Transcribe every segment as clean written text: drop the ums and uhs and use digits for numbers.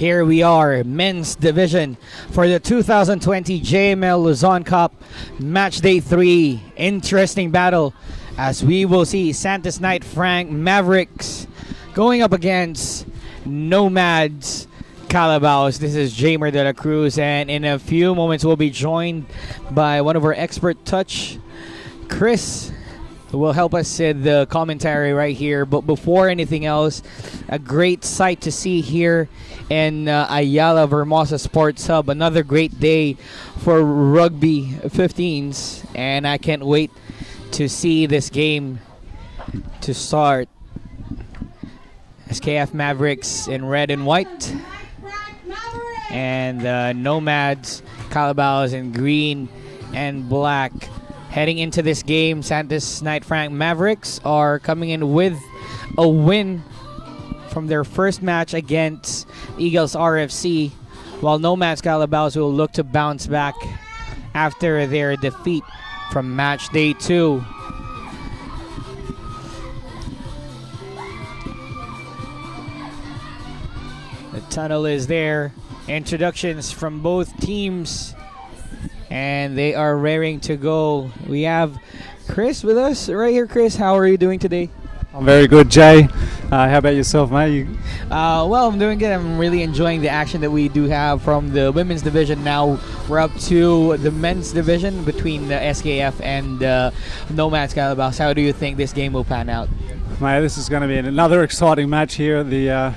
Here we are, men's division for the 2020 JML Luzon Cup, match day 3. Interesting battle as we will see Santos Knight Frank Mavericks going up against Nomads Kalabaws. This is Jamer de la Cruz, and in a few moments we'll be joined by one of our expert touch, Chris, who will help us with the commentary right here. But before anything else, a great sight to see here in Ayala Vermosa Sports Hub. Another great day for rugby 15s, and I can't wait to see this game to start. SKF Mavericks in red and white, and Nomads Kalabaws in green and black. Heading into this game, Santos Knight Frank Mavericks are coming in with a win from their first match against Eagles RFC, while Nomads Kalabaws will look to bounce back after their defeat from match day 2. The tunnel is there. Introductions from both teams, and they are raring to go. We have Chris with us right here. Chris, how are you doing today? I'm very good, Jay. How about yourself, mate? Well, I'm doing good. I'm really enjoying the action that we do have from the women's division. Now we're up to the men's division between the SKF and Nomads Kalabaws. How do you think this game will pan out? Mate, this is going to be another exciting match here at the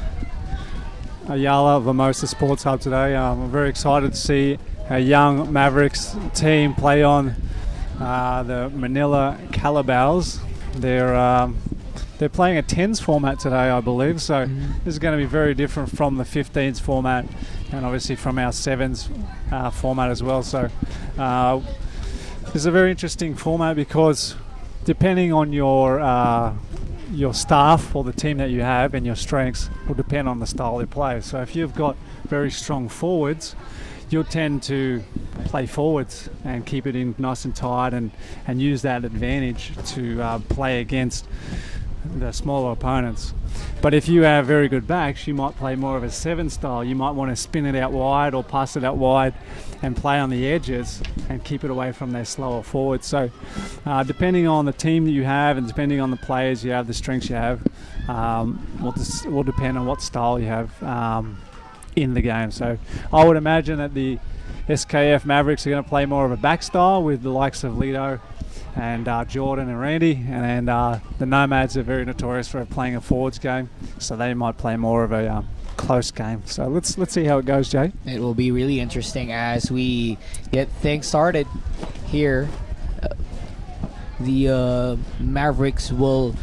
Ayala Vermosa Sports Hub today. I'm very excited to see a young Mavericks team play on the Manila Kalabaws. They're playing a 10s format today, I believe, so this is going to be very different from the 15s format and obviously from our 7s format as well. So this is a very interesting format because depending on your staff or the team that you have and your strengths will depend on the style they play. So if you've got very strong forwards, you'll tend to play forwards and keep it in nice and tight and use that advantage to play against the smaller opponents. But if you have very good backs, you might play more of a 7 style. You might want to spin it out wide or pass it out wide and play on the edges and keep it away from their slower forwards. So depending on the team that you have and depending on the players you have, the strengths you have, will depend on what style you have in the game. So I would imagine that the SKF Mavericks are going to play more of a back style with the likes of Lido and Jordan and Randy, and the Nomads are very notorious for playing a forwards game, so they might play more of a close game. So let's see how it goes, Jay. It will be really interesting as we get things started here. The Mavericks will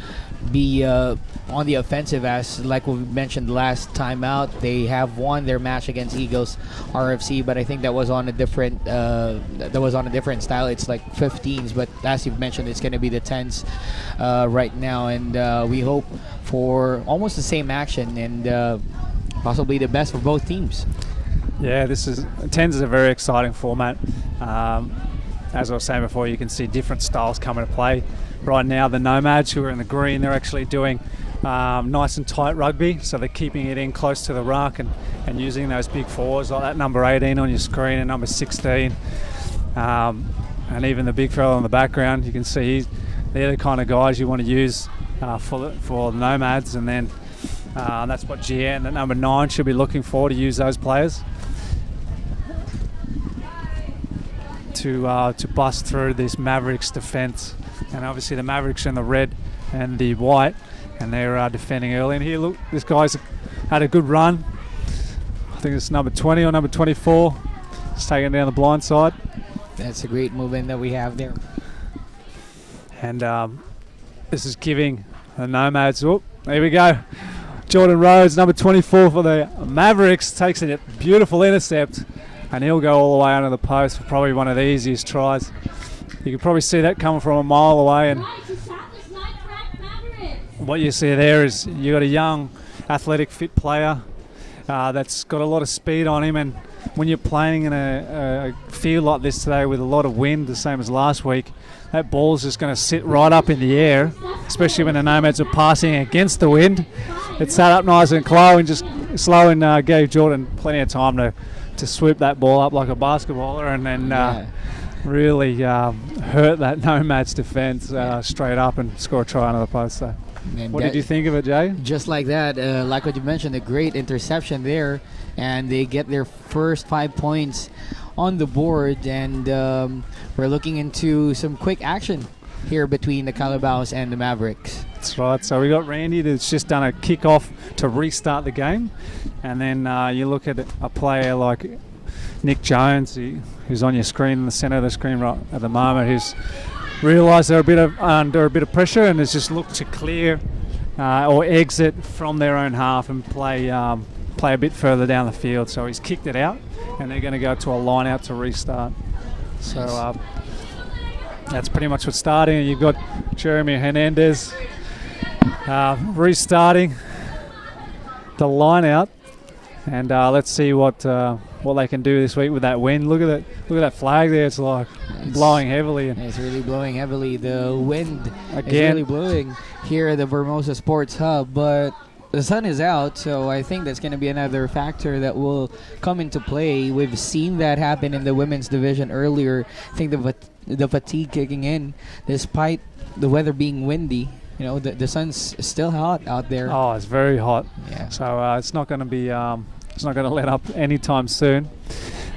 be on the offensive, as like we mentioned last time out. They have won their match against Eagles RFC, but I think that was on a different style. It's like 15s, but as you've mentioned, it's going to be the 10s right now, and we hope for almost the same action and possibly the best for both teams. Yeah, 10s is a very exciting format. As I was saying before, you can see different styles come into play. Right now, the Nomads, who are in the green, they're actually doing nice and tight rugby, so they're keeping it in close to the ruck and using those big fours like that number 18 on your screen and number 16. And even the big fella in the background, you can see they're the kind of guys you want to use for the Nomads, and then that's what GN at number 9 should be looking for, to use those players to bust through this Mavericks defence. And obviously the Mavericks are in the red and the white, and they're defending early. And here, look, this guy's had a good run. I think it's number 20 or number 24. He's taking down the blind side. That's a great movement that we have there. And this is giving the Nomads. Oh, there we go. Jordan Rhodes, number 24 for the Mavericks, takes a beautiful intercept, and he'll go all the way under the post for probably one of the easiest tries. You can probably see that coming from a mile away, and what you see there is you got a young, athletic, fit player that's got a lot of speed on him, and when you're playing in a field like this today with a lot of wind, the same as last week, that ball's just going to sit right up in the air, especially when the Nomads are passing against the wind. It sat up nice and close and just slowing gave Jordan plenty of time to swoop that ball up like a basketballer, and then really hurt that Nomads defense straight up and score a try under the post. So, what did you think of it, Jay? Just like that, like what you mentioned, a great interception there, and they get their first 5 points on the board, and we're looking into some quick action here between the Kalabaws and the Mavericks. That's right. So we got Randy that's just done a kickoff to restart the game, and then you look at a player like Nick Jones, who's on your screen in the centre of the screen right at the moment, who's realised they're under a bit of pressure and has just looked to clear or exit from their own half and play a bit further down the field. So he's kicked it out, and they're going to go to a line out to restart. So that's pretty much what's starting. You've got Jeremy Hernandez restarting the line out, and let's see what they can do this week with that wind. Look at that flag there. It's blowing heavily. It's really blowing heavily. The wind again is really blowing here at the Vermosa Sports Hub, but the sun is out, so I think that's going to be another factor that will come into play. We've seen that happen in the women's division earlier. I think the fatigue kicking in, despite the weather being windy. You know, the sun's still hot out there. Oh, it's very hot. Yeah. So it's not going to be. It's not going to let up anytime soon.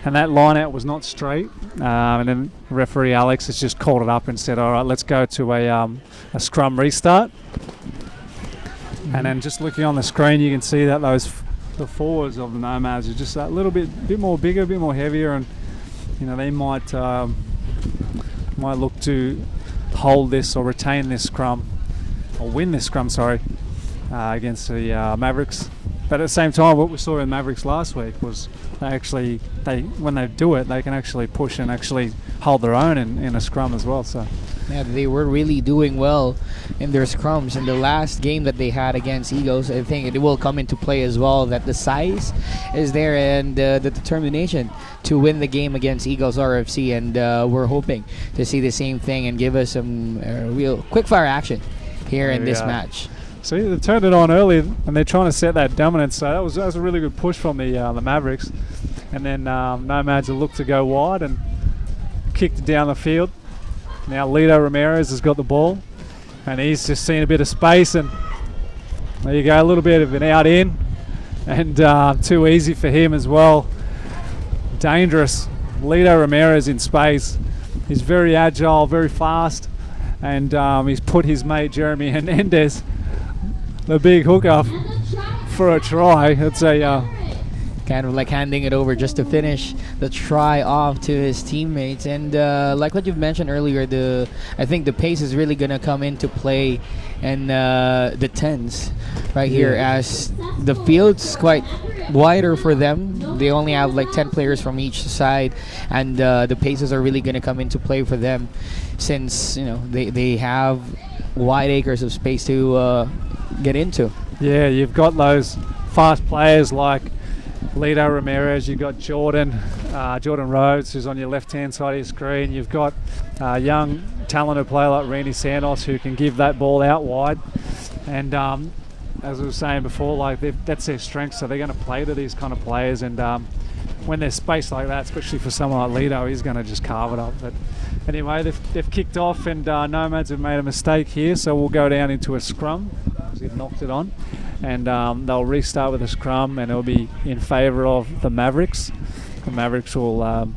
And that line out was not straight. And then referee Alex has just called it up and said, "All right, let's go to a scrum restart." And then just looking on the screen, you can see that the forwards of the Nomads are just a little bit more bigger, a bit more heavier, and they might look to hold this or retain this scrum or win this scrum, against the Mavericks. But at the same time, what we saw in Mavericks last week was when they do it, they can actually push and actually hold their own in a scrum as well. So. Yeah, they were really doing well in their scrums. In the last game that they had against Eagles, I think it will come into play as well that the size is there and the determination to win the game against Eagles RFC, and we're hoping to see the same thing and give us some real quick-fire action here in this match. See, they turned it on early, and they're trying to set that dominance. So that was a really good push from the Mavericks. And then Nomads will look to go wide and kicked it down the field. Now Lito Ramirez has got the ball, and he's just seen a bit of space, and there you go, a little bit of an out-in, and too easy for him as well. Dangerous. Lito Ramirez in space. He's very agile, very fast, and he's put his mate Jeremy Hernandez, the big hooker, for a try. It's a kind of like handing it over just to finish the try off to his teammates. And like what you've mentioned earlier, I think the pace is really going to come into play in the 10s right here, as the field's quite wider for them. They only have like 10 players from each side, and the paces are really going to come into play for them, since they have wide acres of space to get into. Yeah, you've got those fast players like Lito Ramirez, you've got Jordan Rhodes, who's on your left-hand side of your screen. You've got a young, talented player like Randy Santos, who can give that ball out wide. And as I was saying before, that's their strength, so they're going to play to these kind of players. And when there's space like that, especially for someone like Lito, he's going to just carve it up. But anyway, they've kicked off, and Nomads have made a mistake here, so we'll go down into a scrum because they've knocked it on. And they'll restart with a scrum, and it'll be in favour of the Mavericks. The Mavericks will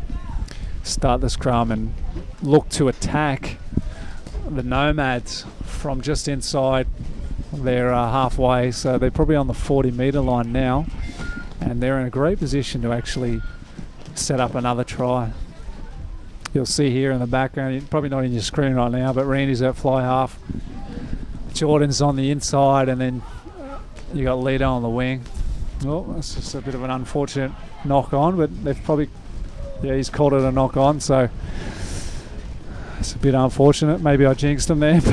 start the scrum and look to attack the Nomads from just inside their halfway. So they're probably on the 40-metre line now, and they're in a great position to actually set up another try. You'll see here in the background, probably not in your screen right now, but Randy's at fly half. Jordan's on the inside, and then you got Lito on the wing. Oh, that's just a bit of an unfortunate knock on, but they've probably, he's called it a knock on, so it's a bit unfortunate. Maybe I jinxed him there, but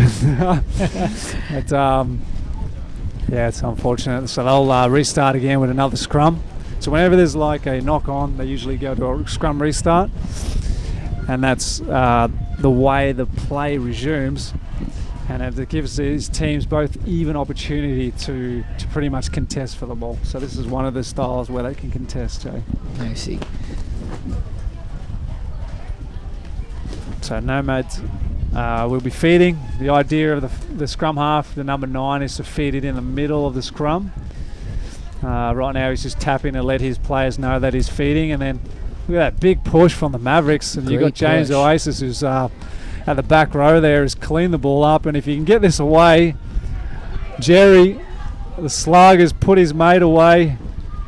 it's unfortunate. So they'll restart again with another scrum. So whenever there's like a knock on, they usually go to a scrum restart, and that's the way the play resumes. and it gives these teams both even opportunity to pretty much contest for the ball. So this is one of the styles where they can contest, Jay. I see. So Nomads will be feeding. The idea of the scrum half, the number 9, is to feed it in the middle of the scrum. Right now he's just tapping to let his players know that he's feeding, and then look at that big push from the Mavericks. And you've got James Oasis, who's at the back row there, has cleaned the ball up, and if you can get this away, Jerry, the slug, has put his mate away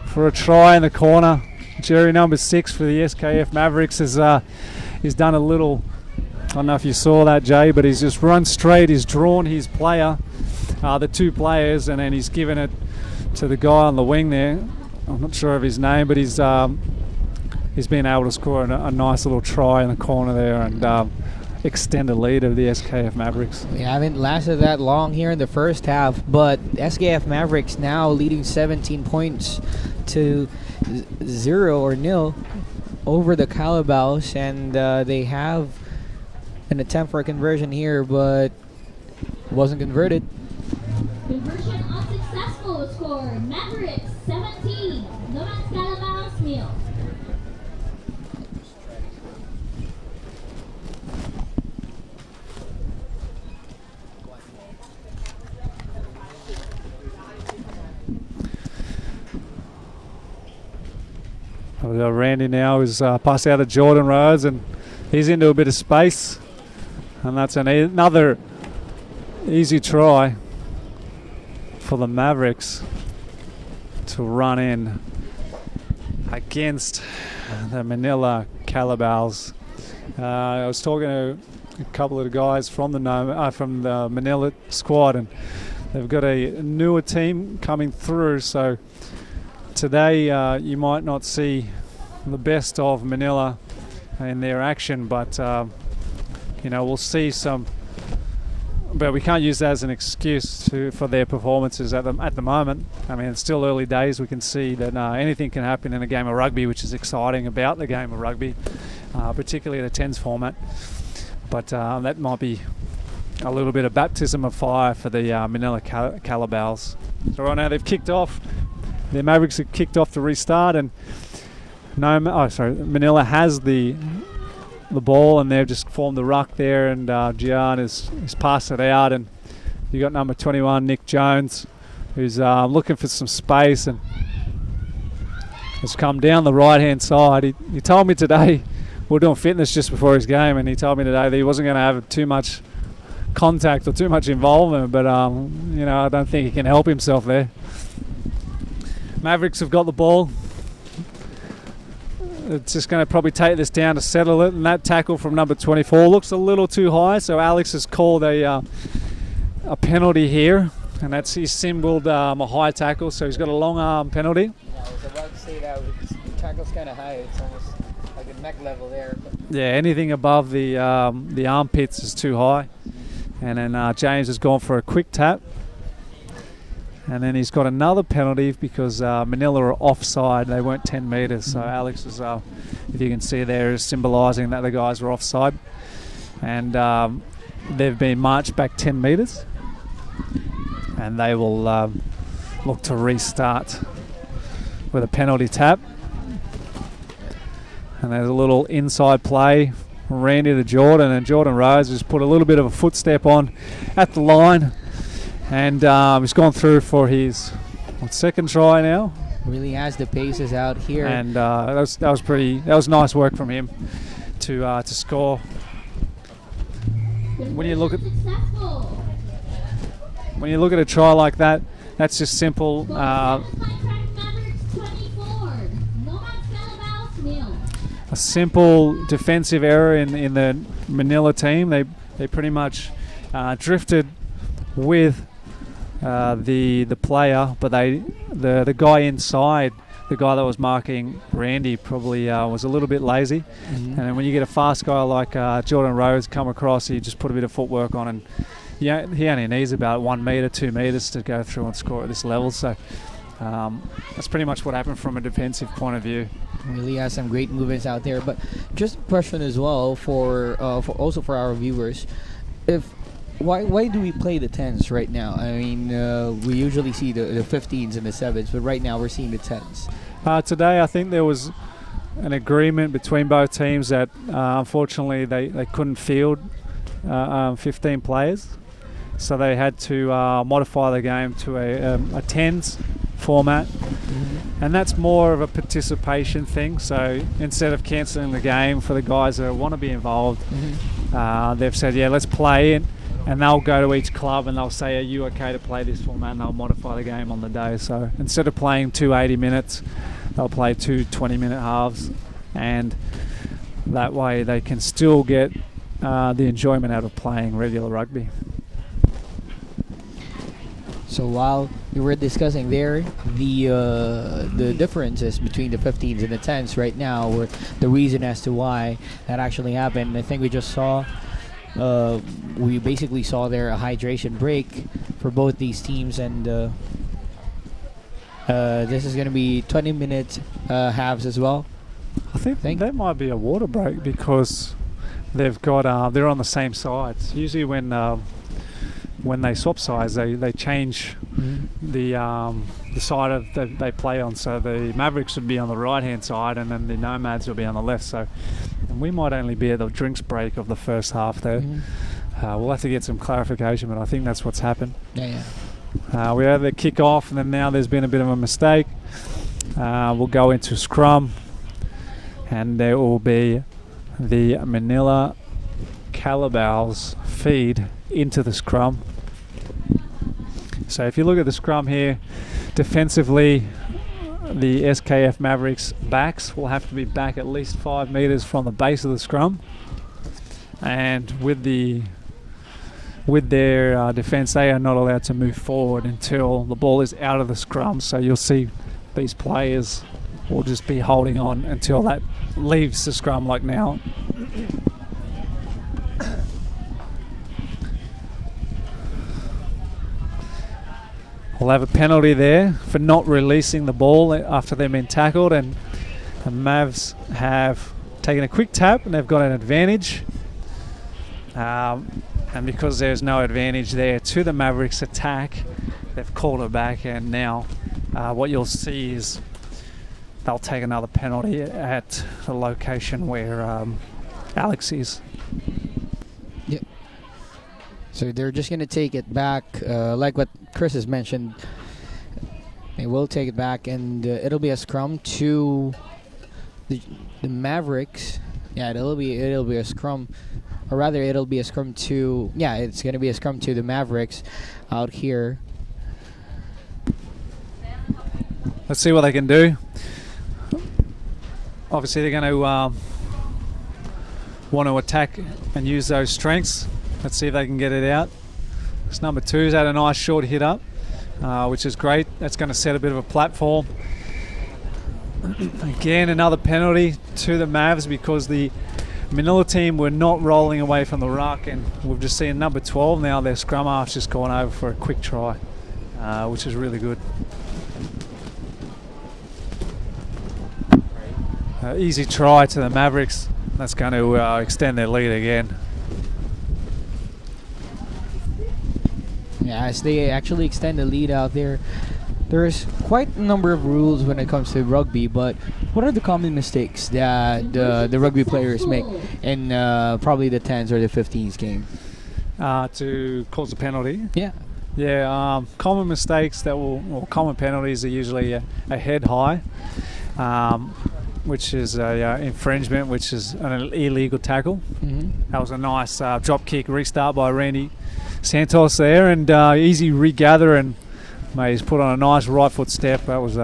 for a try in the corner. Jerry, number 6 for the SKF Mavericks, has done a little, I don't know if you saw that, Jay, but he's just run straight. He's drawn his player, the 2 players, and then he's given it to the guy on the wing there. I'm not sure of his name, but he's been able to score a nice little try in the corner there and extend a lead of the SKF Mavericks. We haven't lasted that long here in the first half, but SKF Mavericks now leading 17 points to 0 or nil over the Kalabaws, and they have an attempt for a conversion here, but wasn't converted. Conversion unsuccessful. Score Mavericks 17, Nomads Kalabaws nil. Randy now is passed out of Jordan Rhodes, and he's into a bit of space, and that's another easy try for the Mavericks to run in against the Manila Kalabaws. I was talking to a couple of the guys from the Manila squad, and they've got a newer team coming through, so today you might not see the best of Manila in their action, but we'll see some. But we can't use that as an excuse for their performances at the moment. I mean, it's still early days. We can see that anything can happen in a game of rugby, which is exciting about the game of rugby, particularly the 10s format. But that might be a little bit of baptism of fire for the Manila Kalabaws. So right now they've kicked off. The Mavericks have kicked off to restart, and Manila has the ball, and they've just formed the ruck there, and Gian is passed it out, and you got number 21 Nick Jones, who's looking for some space and has come down the right hand side. He told me today, we were doing fitness just before his game, and he told me today that he wasn't going to have too much contact or too much involvement, but I don't think he can help himself there. Mavericks have got the ball. It's just going to probably take this down to settle it, and that tackle from number 24 looks a little too high, so Alex has called a penalty here, and he's symboled a high tackle, so he's got a long arm penalty. Yeah, I was about to say that the tackle's kind of high. It's almost like a neck level there. Yeah, anything above the armpits is too high. And then James has gone for a quick tap. And then he's got another penalty because Manila are offside. They weren't 10 metres. So Alex is, if you can see there, is symbolising that the guys were offside. And they've been marched back 10 metres. And they will look to restart with a penalty tap. And there's a little inside play from Randy to Jordan. And Jordan Rose has put a little bit of a footstep on at the line. And he's gone through for his second try now. Really has the paces out here. And that was nice work from him to score. When you look at a try like that, that's just simple. A simple defensive error in the Manila team. They pretty much drifted with the player, but the guy inside, the guy that was marking Randy, probably was a little bit lazy. And then when you get a fast guy like Jordan Rhodes come across, he just put a bit of footwork on, and he only needs about 1 metre, 2 metres to go through and score at this level. So that's pretty much what happened from a defensive point of view. Really has some great movements out there. But just a question as well for also for our viewers, if Why do we play the 10s right now? I mean, we usually see the 15s and the 7s, but right now we're seeing the 10s. Today, I think there was an agreement between both teams that unfortunately they couldn't field 15 players, so they had to modify the game to a 10s format. And that's more of a participation thing. So instead of cancelling the game for the guys that want to be involved, they've said, yeah, let's play it. And they'll go to each club and they'll say, are you okay to play this format? And they'll modify the game on the day. So instead of playing 2 80 minutes, they'll play 2 20-minute halves. And that way they can still get the enjoyment out of playing regular rugby. So while we were discussing there the differences between the 15s and the 10s right now, or the reason as to why that actually happened, I think we just saw, we basically saw there a hydration break for both these teams, and this is going to be 20-minute halves as well. I think that might be a water break because they've got they're on the same sides. Usually when they swap sides, they change the side of they play on. So the Mavericks would be on the right-hand side, and then the Nomads will be on the left. So, and we might only be at the drinks break of the first half there. We'll have to get some clarification, but I think that's what's happened. Yeah. We had the kick off, and then now there's been a bit of a mistake. We'll go into scrum, and there will be the Manila Kalabaws feed into the scrum. So if you look at the scrum here, defensively, the SKF Mavericks backs will have to be back at least 5 meters from the base of the scrum, and with their defense, they are not allowed to move forward until the ball is out of the scrum. So you'll see these players will just be holding on until that leaves the scrum, like now. We'll have a penalty there for not releasing the ball after they've been tackled, and the Mavs have taken a quick tap and they've got an advantage. And because there's no advantage there to the Mavericks attack, they've called it back, and now what you'll see is they'll take another penalty at the location where Alex is. Yep. So they're just going to take it back, like what Chris has mentioned. They will take it back, and it'll be a scrum to the Mavericks. Yeah, it'll be a scrum, or rather, it'll be a scrum to. Yeah, it's going to be a scrum to the Mavericks out here. Let's see what they can do. Obviously, they're going to want to attack and use those strengths. Let's see if they can get it out. This number 2's had a nice short hit up, which is great. That's going to set a bit of a platform. Again, another penalty to the Mavs because the Manila team were not rolling away from the ruck, and we've just seen number 12 now. Their scrum half's just gone over for a quick try, which is really good. Easy try to the Mavericks. That's going to extend their lead again. Yeah, as they actually extend the lead out there. There's quite a number of rules when it comes to rugby, but what are the common mistakes that the rugby players make in probably the 10s or the 15s game? To cause a penalty? Yeah. Yeah, common mistakes common penalties are usually a head high, which is a infringement, which is an illegal tackle. That was a nice drop kick restart by Randy Santos there, and easy regather, and mate, he's put on a nice right foot step. That was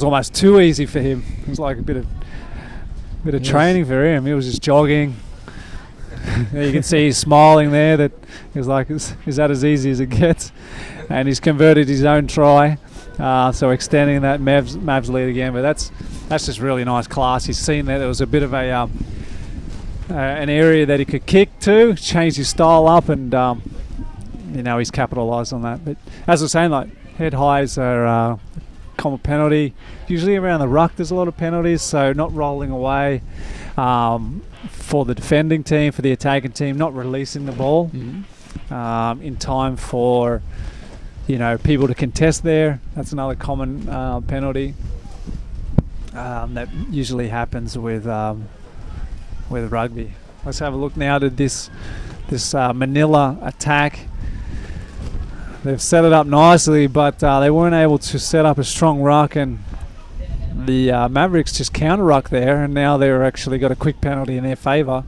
almost too easy for him. It was like a bit of training for him. He was just jogging. You can see he's smiling there. That he's like, is that as easy as it gets? And he's converted his own try, so extending that Mavs lead again. But that's just really nice class. He's seen that there was a bit of an area that he could kick to, change his style up, and he's capitalised on that. But as I was saying, like, head highs are a common penalty. Usually around the ruck there's a lot of penalties, so not rolling away for the defending team, for the attacking team, not releasing the ball. in time for, people to contest there. That's another common penalty that usually happens with rugby. Let's have a look now to this Manila attack. They've set it up nicely, but they weren't able to set up a strong ruck, and the Mavericks just counter-ruck there, and now they're actually got a quick penalty in their favour.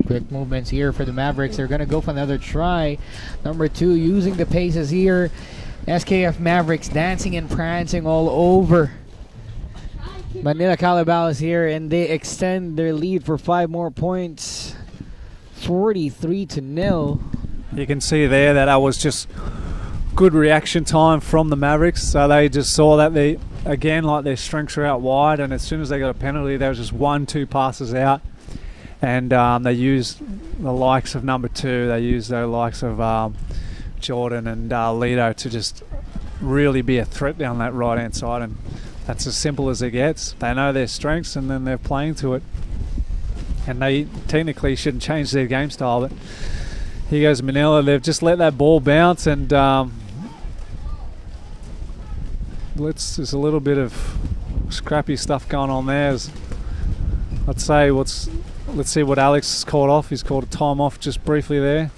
Quick movements here for the Mavericks. They're going to go for another try. Number 2, using the paces here. SKF Mavericks dancing and prancing all over Manila Kalabaws here, and they extend their lead for 5 more points. 43-0. You can see there that was just good reaction time from the Mavericks. So they just saw that their strengths are out wide, and as soon as they got a penalty, there was just 1-2 passes out. And they used the likes of number 2. They used the likes of Jordan and Lido to just really be a threat down that right-hand side. And that's as simple as it gets. They know their strengths, and then they're playing to it. And they technically shouldn't change their game style. But here goes Manila. They've just let that ball bounce, and there's a little bit of scrappy stuff going on there. Let's see what Alex has called off. He's called a time off just briefly there,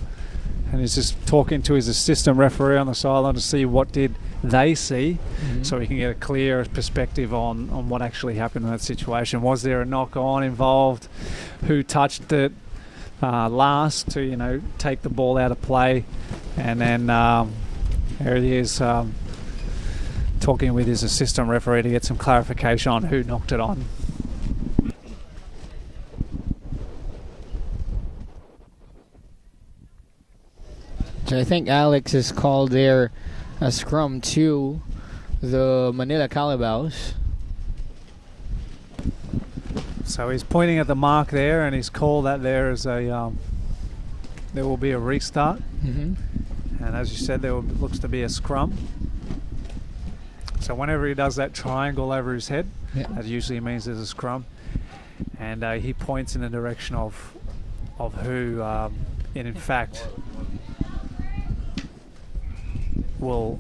and he's just talking to his assistant referee on the sideline to see what did they see, so he can get a clear perspective on what actually happened in that situation. Was there a knock-on involved? Who touched it last to take the ball out of play? And then there he is talking with his assistant referee to get some clarification on who knocked it on. So I think Alex has called there a scrum to the Manila Kalabaws. So he's pointing at the mark there, and he's called that there is there will be a restart. And as you said, looks to be a scrum. So whenever he does that triangle over his head, that usually means there's a scrum. And he points in the direction of who, in fact, will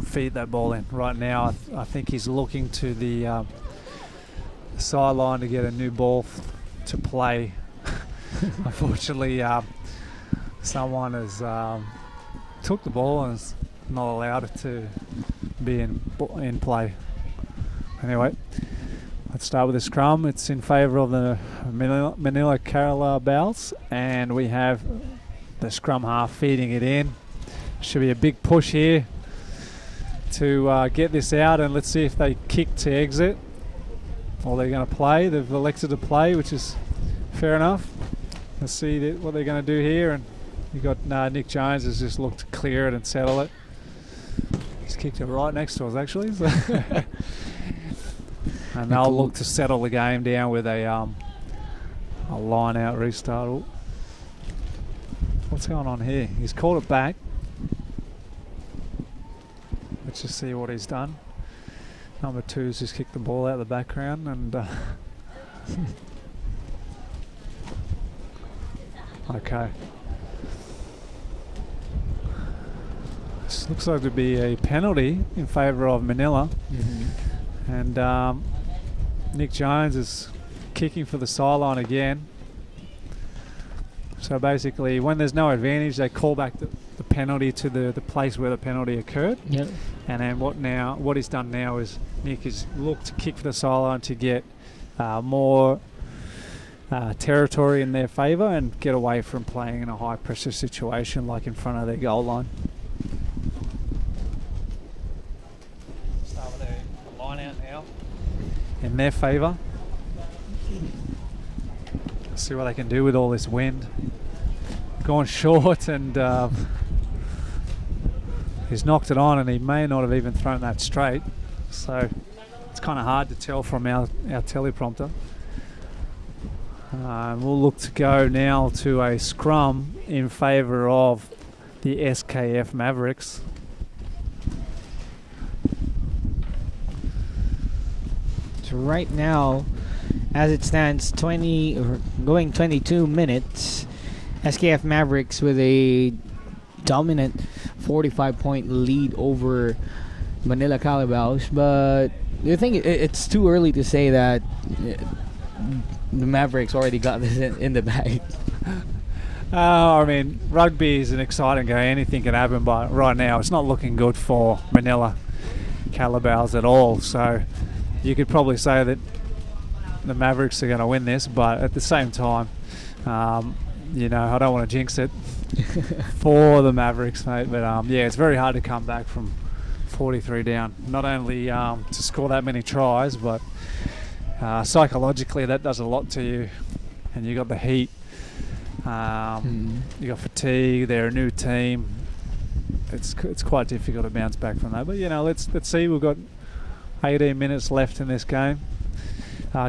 feed that ball in. Right now, I think he's looking to the sideline to get a new ball to play. Unfortunately, someone has took the ball and is not allowed it to be in play. Anyway, let's start with the scrum. It's in favour of the Manila Kalabaws, and we have the scrum half feeding it in. Should be a big push here to get this out, and let's see if they kick to exit or they're going to play. They've elected to play, which is fair enough. Let's see what they're going to do here. And you got Nick Jones has just looked to clear it and settle it. He's kicked it right next to us, actually. So and they'll look to settle the game down with a line out restart. Ooh. What's going on here? He's called it back. Let's just see what he's done. Number 2's just kicked the ball out of the background, and okay. This looks like to be a penalty in favour of Manila, and Nick Jones is kicking for the sideline again. So basically, when there's no advantage, they call back the penalty to the place where the penalty occurred. Yep. And then what he's done now is Nick has looked to kick for the sideline to get more territory in their favour and get away from playing in a high pressure situation like in front of their goal line. Start with a line out now in their favour. See what they can do with all this wind. Gone short, and he's knocked it on, and he may not have even thrown that straight. So it's kind of hard to tell from our teleprompter. We'll look to go now to a scrum in favour of the SKF Mavericks. So right now, as it stands, going 22 minutes, SKF Mavericks with a dominant 45-point lead over Manila Calabaws. But do you think it's too early to say that the Mavericks already got this in the bag? I mean, rugby is an exciting game. Anything can happen, but right now it's not looking good for Manila Kalabaws at all. So you could probably say that the Mavericks are going to win this, but at the same time, you know, I don't want to jinx it for the Mavericks, mate. But yeah, it's very hard to come back from 43 down. Not only to score that many tries, but psychologically that does a lot to you. And you got the heat. You got fatigue. They're a new team. It's quite difficult to bounce back from that. But you know, let's see. We've got 18 minutes left in this game,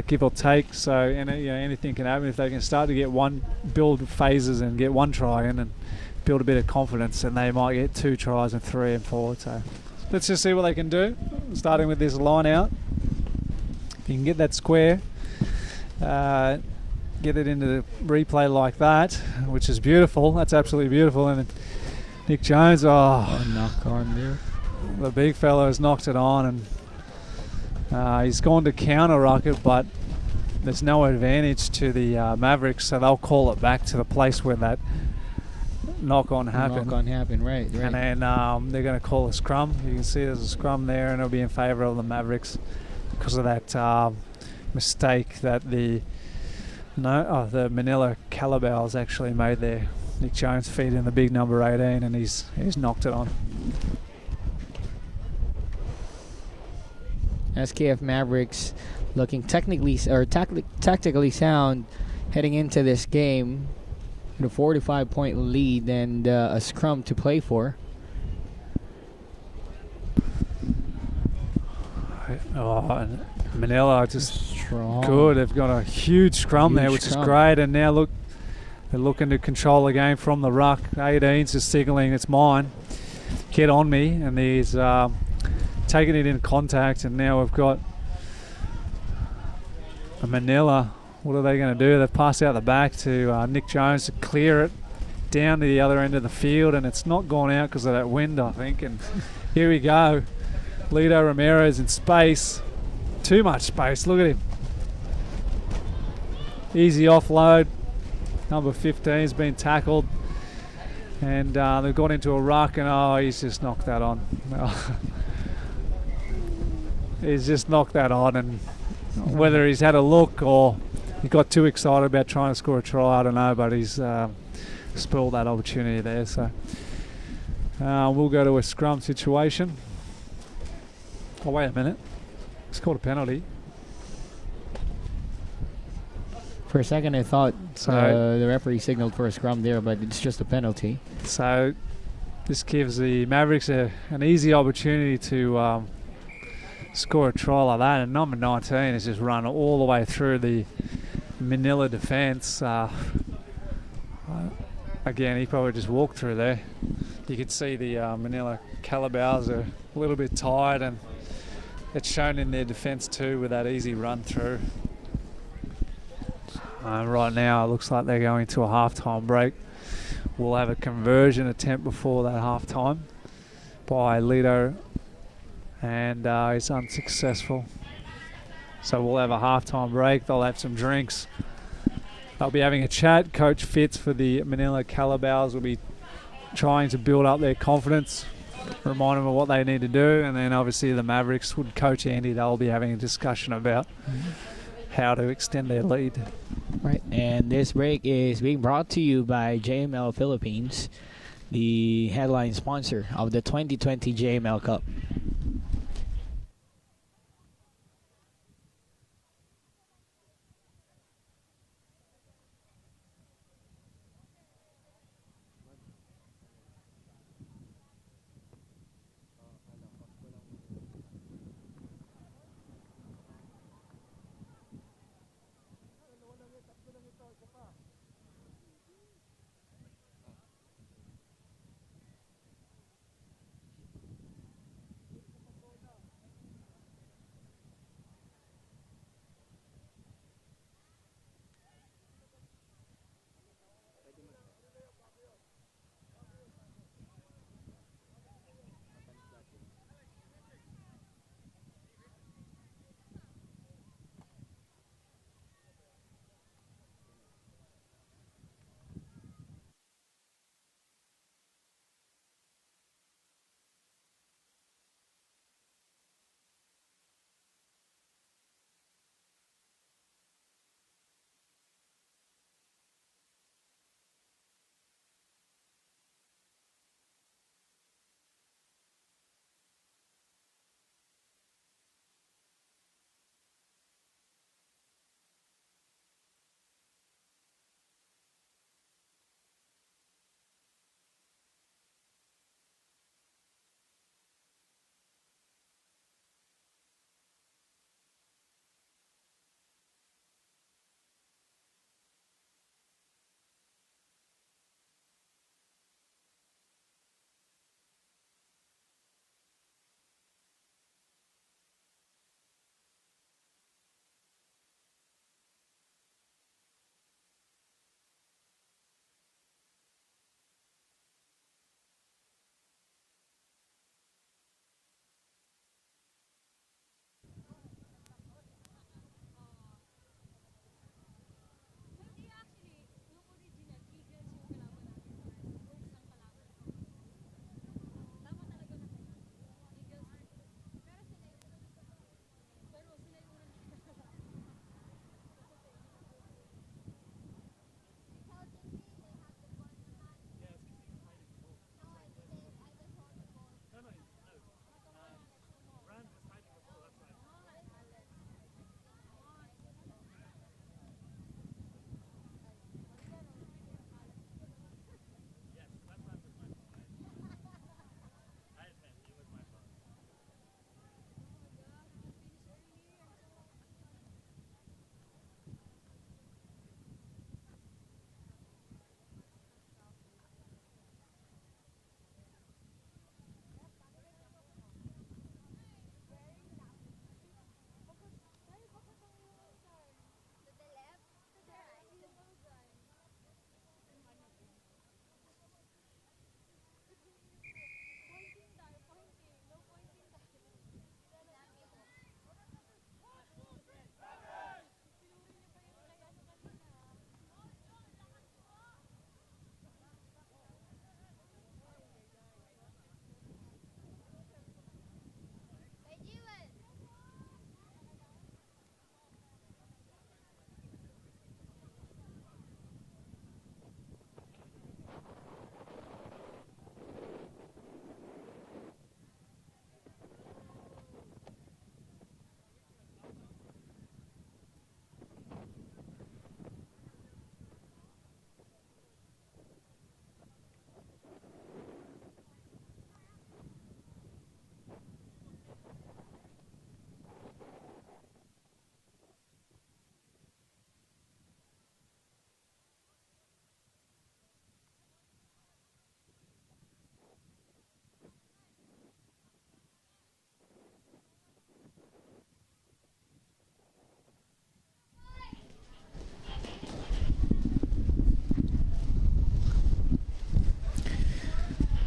give or take. So you know, anything can happen if they can start to get build phases and get one try in and build a bit of confidence, and they might get 2 tries and 3 and 4. So let's just see what they can do. Starting with this line out, if you can get that square. Get it into the replay like that, which is beautiful. That's absolutely beautiful. And Nick Jones, knock on there. The big fella has knocked it on, and he's gone to counter ruck it, but there's no advantage to the Mavericks, so they'll call it back to the place where that knock-on happened. Knock-on happened, right. And then they're going to call a scrum. You can see there's a scrum there, and it'll be in favour of the Mavericks because of that mistake that the Manila Kalabaws actually made there. Nick Jones feed in the big number 18, and he's knocked it on. SKF Mavericks looking tactically sound heading into this game with a 45-point lead and a scrum to play for. Manila just strong. Good. They've got a huge scrum there, which scrum. is great. And now look, they're looking to control the game from the ruck. 18's just signaling it's mine. Get on me, and he's taking it in contact. And now we've got a Manila. What are they going to do? They've passed out the back to Nick Jones to clear it down to the other end of the field, and it's not gone out because of that wind, I think. And here we go. Lido Ramirez in space. Too much space. Look at him. Easy offload. Number 15's been tackled. And they've got into a ruck, and he's just knocked that on. He's just knocked that on, and whether he's had a look or he got too excited about trying to score a try, I don't know, but he's spoiled that opportunity there. So we'll go to a scrum situation. Oh, wait a minute. It's called a penalty. For a second I thought the referee signaled for a scrum there, but it's just a penalty. So this gives the Mavericks an easy opportunity to score a try like that, and number 19 has just run all the way through the Manila defence. Again, he probably just walked through there. You can see the Manila Kalabaws are a little bit tired, and it's shown in their defence too with that easy run through. Right now it looks like they're going to a half-time break. We'll have a conversion attempt before that half-time by Lido, and it's unsuccessful. So we'll have a half-time break. They'll have some drinks. They'll be having a chat. Coach Fitz for the Manila Kalabaws will be trying to build up their confidence, remind them of what they need to do, and then obviously the Mavericks would Coach Andy. They'll be having a discussion about how to extend their lead. Right, and this break is being brought to you by JML Philippines, the headline sponsor of the 2020 JML Cup.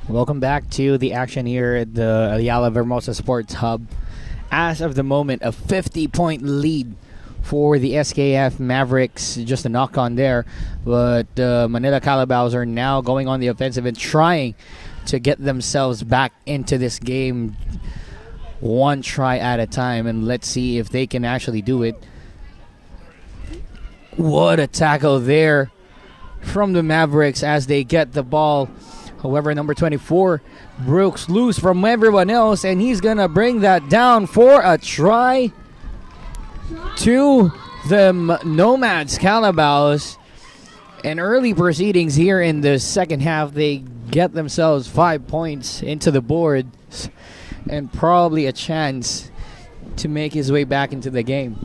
Welcome back to the action here at the Ayala Vermosa Sports Hub. As of the moment, a 50-point lead for the SKF Mavericks. Just a knock on there. But Manila Kalabaws are now going on the offensive and trying to get themselves back into this game one try at a time. And let's see if they can actually do it. What a tackle there from the Mavericks as they get the ball. However, number 24 breaks loose from everyone else, and he's going to bring that down for a try to the Nomads Kalabaws. And early proceedings here in the second half, they get themselves 5 points into the board and probably a chance to make his way back into the game.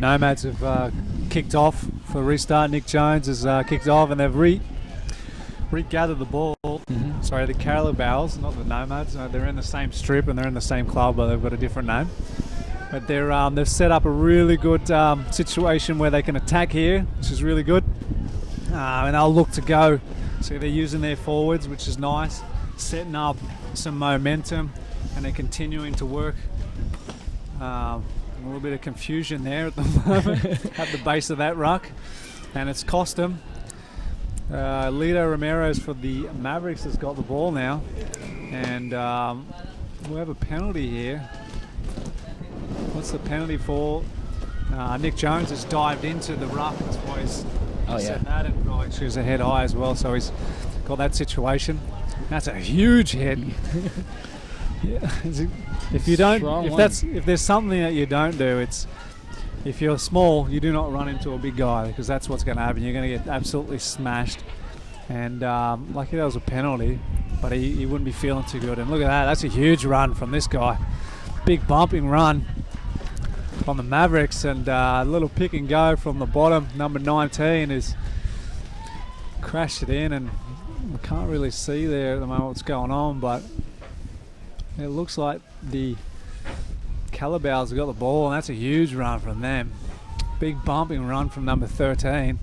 Nomads have kicked off for restart. Nick Jones has kicked off, and they've regathered the ball. Sorry, the Kalabaws, not the Nomads. They're in the same strip and they're in the same club, but they've got a different name. But they've set up a really good situation where they can attack here, which is really good. And they'll look to go. So they're using their forwards, which is nice, setting up some momentum, and they're continuing to work. A little bit of confusion there at the moment at the base of that ruck, and it's cost them. Lito Ramirez for the Mavericks has got the ball now, and we'll have a penalty here. What's the penalty for? Nick Jones has dived into the ruck. That's why he's said that, and actually was a head high as well, so he's got that situation. That's a huge hit. Yeah. If there's something that you don't do, it's if you're small, you do not run into a big guy, because that's what's going to happen. You're going to get absolutely smashed. And lucky that was a penalty, but he wouldn't be feeling too good. And look at that, that's a huge run from this guy. Big bumping run from the Mavericks, and a little pick and go from the bottom. Number 19 is crashed it in, and we can't really see there at the moment what's going on, but it looks like the Kalabaws have got the ball, and that's a huge run from them. Big bumping run from number 13.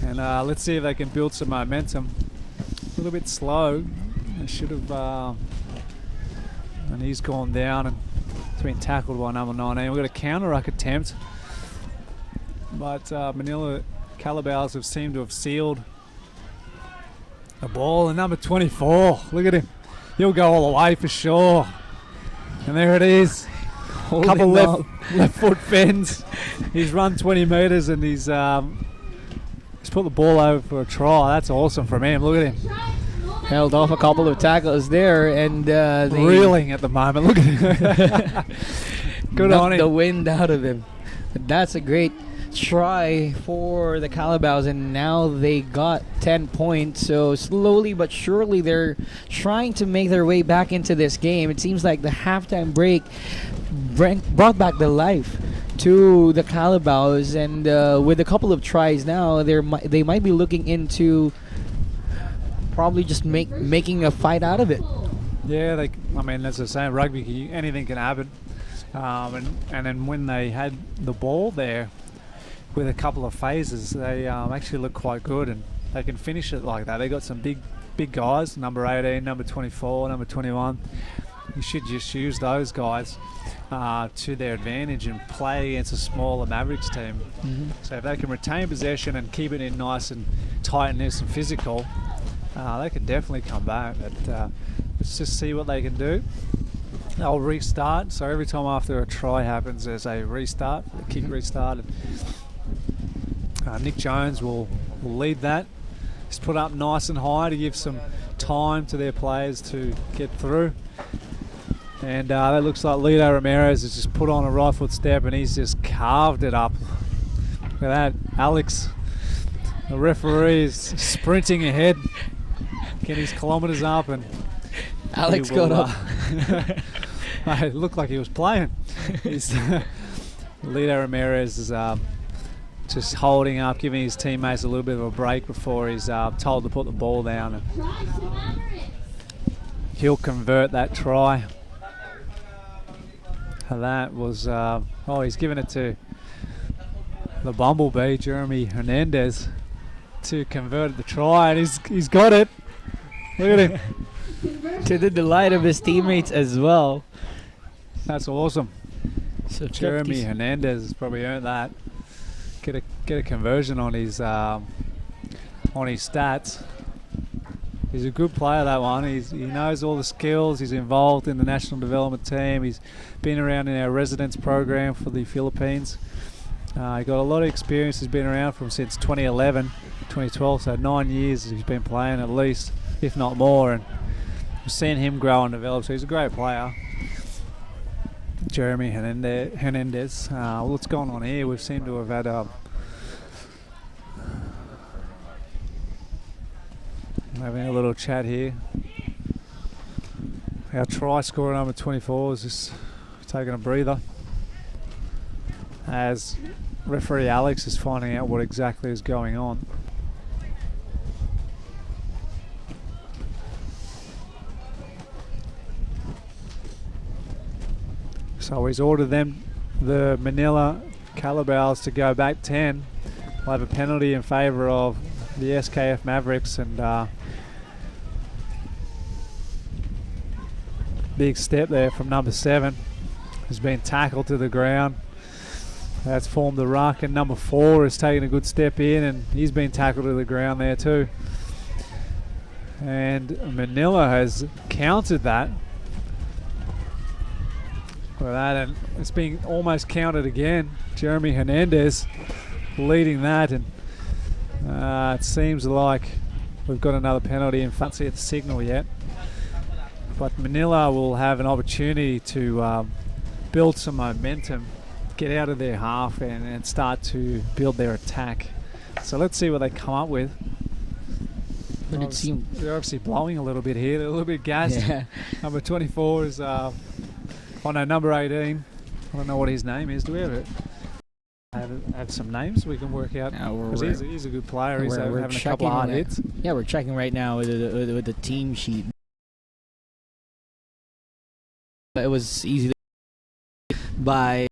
And let's see if they can build some momentum. A little bit slow. They should have... and he's gone down, and it's been tackled by number 19. We've got a counter-ruck attempt. But Manila Kalabaws have seemed to have sealed the ball. And number 24, look at him. He'll go all the way for sure. And there it is. A couple left foot bends. He's run 20 metres, and he's put the ball over for a try. That's awesome from him. Look at him. Held off a couple of tackles there, and reeling at the moment. Look at him. Good on him. The wind out of him. But that's a great try for the Kalabaws, and now they got 10 points. So slowly but surely they're trying to make their way back into this game. It seems like the halftime break brought back the life to the Kalabaws, and with a couple of tries now, they might be looking into probably just making a fight out of it. Yeah, I mean, as I say, rugby, anything can happen. And then when they had the ball there with a couple of phases, they actually look quite good, and they can finish it like that. They got some big guys, number 18, number 24, number 21. You should just use those guys to their advantage and play against a smaller Mavericks team. So if they can retain possession and keep it in nice and tight and physical, they can definitely come back. But let's just see what they can do. they'll restart. So every time after a try happens, there's a restart, a kick restart. Nick Jones will lead that. He's put up nice and high to give some time to their players to get through. And that looks like Lito Ramirez has just put on a right foot step and he's just carved it up. Look at that. Alex, the referee, is sprinting ahead, getting his kilometres up, and Alex got up. It looked like he was playing. Lito Ramirez is just holding up, giving his teammates a little bit of a break before he's told to put the ball down. And he'll convert that try. And that was, he's given it to the Bumblebee, Jeremy Hernandez, to convert the try, and he's got it. Look at him. To the delight of his teammates as well. That's awesome. So Jeremy Hernandez has probably earned that. Get a conversion on his stats. He's a good player, that one. He knows all the skills. He's involved in the national development team. He's been around in our residence program for the Philippines. He got a lot of experience. He's been around since 2011, 2012, so 9 years he's been playing at least, if not more. And we've seen him grow and develop, so he's a great player. Jeremy Hernandez. What's going on here? We seem to have had having a little chat here. Our try scorer number 24 is just taking a breather as referee Alex is finding out what exactly is going on. So he's ordered the Manila Kalabaws, to go back 10. We'll have a penalty in favour of the SKF Mavericks, and big step there from number 7, who's been tackled to the ground. That's formed the ruck, and number 4 has taken a good step in, and he's been tackled to the ground there too. And Manila has countered that. With that, and it's being almost counted again. Jeremy Hernandez leading that, and it seems like we've got another penalty. In fact, see at the signal yet, but Manila will have an opportunity to build some momentum, get out of their half, and start to build their attack. So let's see what they come up with. They're obviously blowing a little bit here. They're a little bit gassed. Yeah. Number 24 is number 18. I don't know what his name is. Do we have some names we can work out? Because he's a good player. He's having a couple of hard hits. Yeah, we're checking right now with the team sheet. It was easy by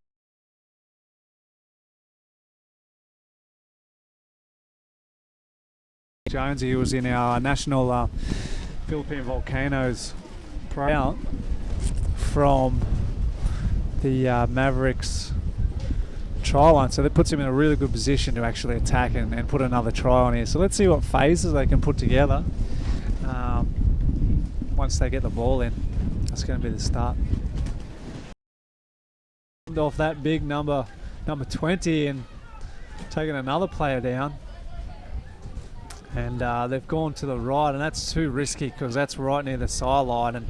Jones. He was in our national Philippine Volcanoes out from the Mavericks try line, so that puts him in a really good position to actually attack and put another try on here. So let's see what phases they can put together once they get the ball in. That's going to be the start. Off that big number 20 and taking another player down, and they've gone to the right, and that's too risky because that's right near the sideline. And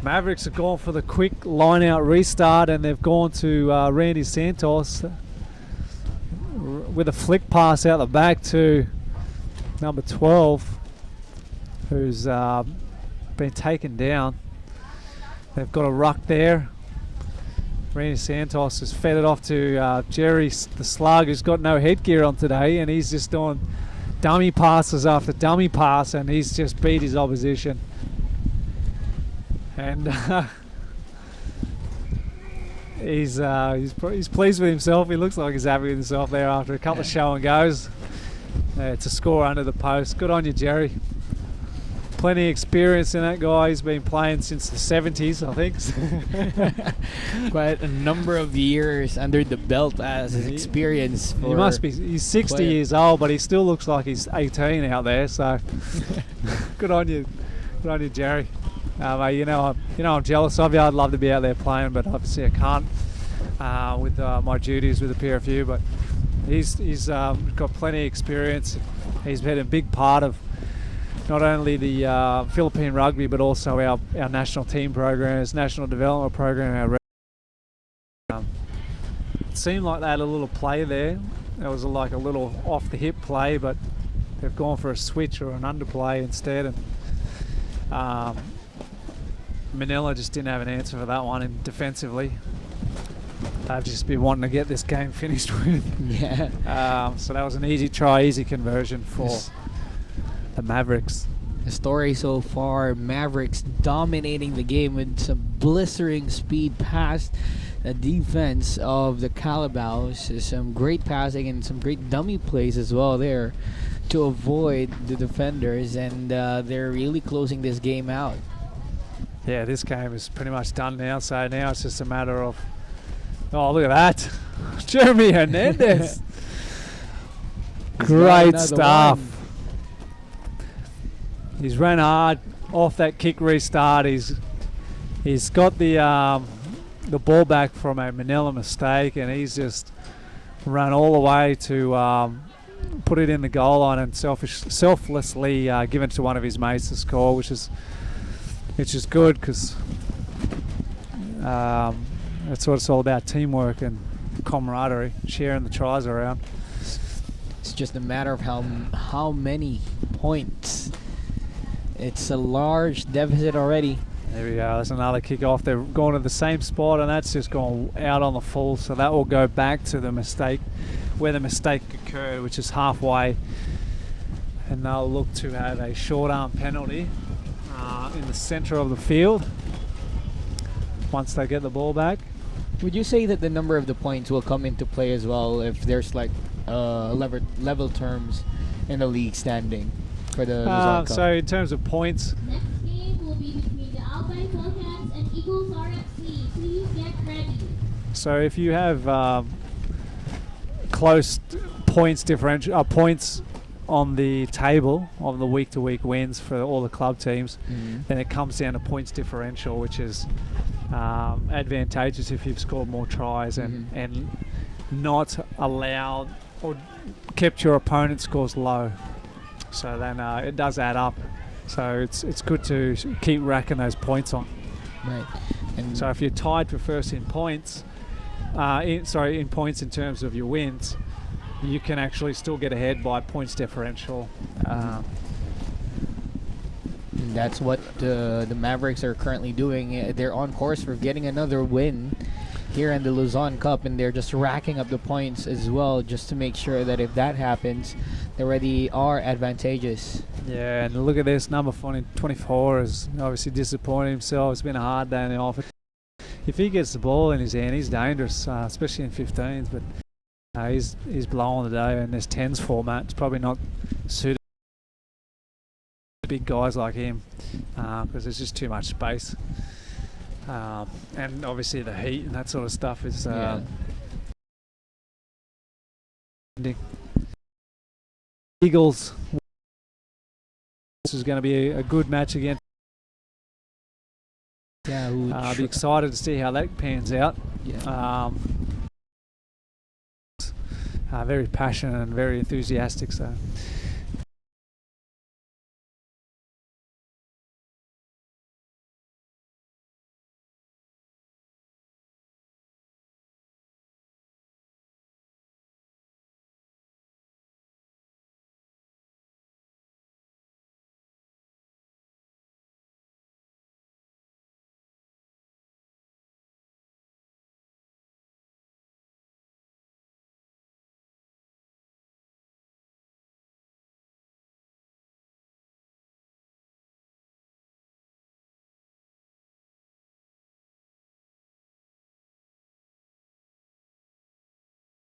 Mavericks have gone for the quick line-out restart, and they've gone to Randy Santos with a flick pass out the back to number 12, who's been taken down. They've got a ruck there. Randy Santos has fed it off to Jerry the Slug, who's got no headgear on today, and he's just doing dummy passes after dummy pass, and he's just beat his opposition. And he's pleased with himself. He looks like he's happy with himself there after a couple of show and goes. It's a score under the post. Good on you, Jerry. Plenty of experience in that guy. He's been playing since the 70s, I think. Quite a number of years under the belt as his experience. He must be. He's 60 years old, but he still looks like he's 18 out there. So good on you. Good on you, Jerry. I'm jealous of you. I'd love to be out there playing, but obviously I can't with my duties with the PRFU. But he's got plenty of experience. He's been a big part of not only the Philippine rugby, but also our national team programs, national development program. It seemed like they had a little play there. It was like a little off the hip play, but they've gone for a switch or an underplay instead. And Manila just didn't have an answer for that one. And defensively, they've just been wanting to get this game finished with. Yeah. So that was an easy try, easy conversion for the Mavericks. The story so far, Mavericks dominating the game with some blistering speed past the defense of the Kalabaws. Some great passing and some great dummy plays as well there to avoid the defenders, and they're really closing this game out. Yeah, this game is pretty much done now, so now it's just a matter of, oh, look at that. Jeremy Hernandez. Great stuff. One. He's ran hard off that kick restart. He's got the ball back from a Manila mistake, and he's just run all the way to put it in the goal line and selflessly given to one of his mates to score, which is good, because that's what it's all about: teamwork and camaraderie, sharing the tries around. It's just a matter of how many points. It's a large deficit already. There we go. There's another kick off. They're going to the same spot, and that's just gone out on the full. So that will go back to the mistake, where the mistake occurred, which is halfway. And they'll look to have a short arm penalty in the centre of the field once they get the ball back. Would you say that the number of the points will come into play as well if there's like level terms in the league standing for the Luzon Cup? So in terms of points, Next game will be between the Albay Philcats and Eagles RFC. Please get ready. so if you have close points differential points on the table of the week-to-week wins for all the club teams, then it comes down to points differential, which is advantageous if you've scored more tries and not allowed or kept your opponent's scores low. So then it does add up. So it's good to keep racking those points on. Right. And So if you're tied for first in points, in points in terms of your wins, you can actually still get ahead by points differential. that's what the Mavericks are currently doing. They're on course for getting another win here in the Luzon Cup, and they're just racking up the points as well, just to make sure that if that happens, they already are advantageous. Yeah, and look at this, number 24 is obviously disappointed himself. It's been a hard day in the office. If he gets the ball in his hand, he's dangerous, especially in 15s, but he's blowing the day in this 10s format. It's probably not suited to big guys like him, because there's just too much space. And obviously the heat and that sort of stuff is Eagles. This is going to be a good match again. Yeah, I'll be excited to see how that pans out. yeah. Very passionate and very enthusiastic, so